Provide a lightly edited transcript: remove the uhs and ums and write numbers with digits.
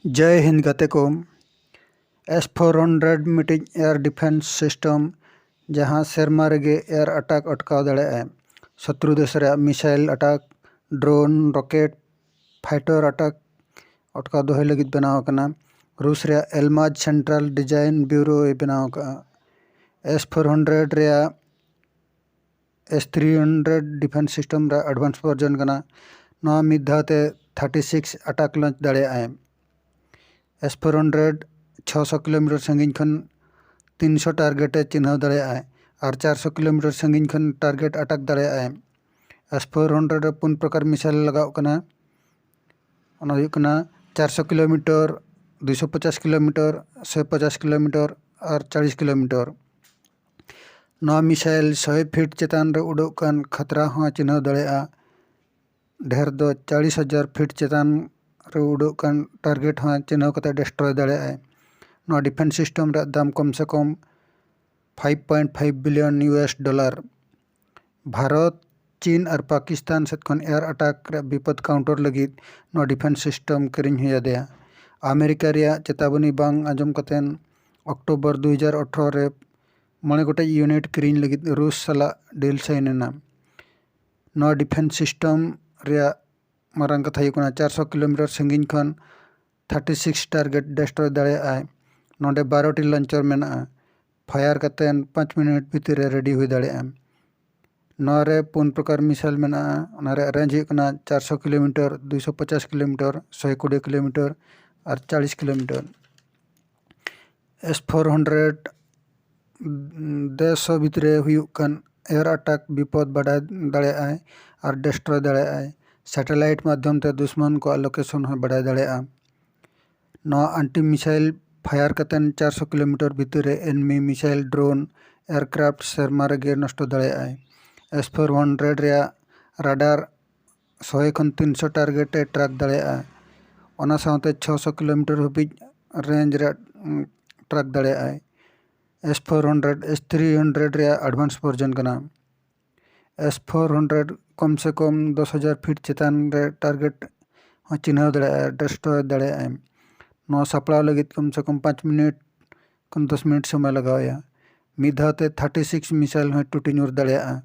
जय हिंद गाते को S-400 meeting air defence system जहां सेरमा रेगे एयर अटैक अटकाव दाड़ेआए शत्रु देश रे missile attack drone rocket fighter attack अटकाव दोहे लगित बनाव कना। रूस रे एलमाज सेंट्रल डिजाइन ब्यूरो बनाव का S-400 रे S-300 डिफेंस सिस्टम रे एडवांस वर्जन कना। नवा मिद धाते 36 अटैक लॉन्च दाड़ेआए। S-400 600 किलोमीटर संगीन खन 300 टारगेट चिन्ह दाड़ेआए और 400 किलोमीटर संगीन खन टारगेट अटैक दाड़ेआए। S-400 पुन प्रकार मिसाइल लगाव कना। 400 किलोमीटर 250 किलोमीटर 150 किलोमीटर और 40 किलोमीटर। नवा मिसाइल 100 फीट चेतान रे उड़ोग कान खतरा हाँ चिन्ह दाड़ेआ। ढेर दो 40,000 फीट चेतान रे उड़ोग कान टारगेट हाँ चिन्ह कते डिस्ट्रॉय दाड़ेआए। नवा डिफेंस सिस्टम रे दाम कम से कम 5.5 बिलियन US $। भारत चीन और पाकिस्तान सेट खन एयर अटैक रे विपद काउंटर लगित नवा डिफेंस सिस्टम किरिंग हुई देया। अमेरिका रिया चेतावनी बांग आजम कतेन अक्टोबर 2018 रे 9 गोटे यूनिट किरिंग लगित रूस सला डील साइनेना। नवा डिफेंस सिस्टम रिया मारंग कथा हुई 400 किलोमीटर संगीन खन 36 टारगेट डिस्ट्रॉय दाड़ेआए। नोडे 12 टी लॉन्चर मेना फायर कतेन 5 मिनट भीतर रेडी हुई दाड़ेआ। नरे पुन प्रकार मिसाइल मेना रेंज हुई 400 किलोमीटर 250 किलोमीटर 120 किलोमीटर और 40 किलोमीटर। S-400 देश भीतर हुई एयर अटैक विपद बढ़ा दाड़ेआए और डिस्ट्रॉय दाड़ेआए। सैटेलाइट माध्यम ते दुश्मन को लोकेशन हो बढ़ा दाड़ेआ। नवा एंटी मिसाइल फायर कतेन 400 किलोमीटर भीतर एनिमी मिसाइल ड्रोन एयरक्राफ्ट सेरमा रेगे नष्ट दाड़ेआए। S-400 रे राडार 100 खन 300 टारगेट ट्रैक दाड़ेआ। ओना साथे 600 किलोमीटर हाबिज रेंज रे ट्रैक दाड़ेआए। S-400 S-300 रे एडवांस वर्जन कना। S-400 कम से कम 10,000 फीट चेतान रे टारगेट चिन्ह दाड़ेआए डिस्ट्रॉय दाड़ेआए। नवा सपड़ा लगित कम से कम 5 मिनट 10 मिनट समय लगाया। मिद धाते 36 मिसाइल टूटी नुर दाड़ेआए।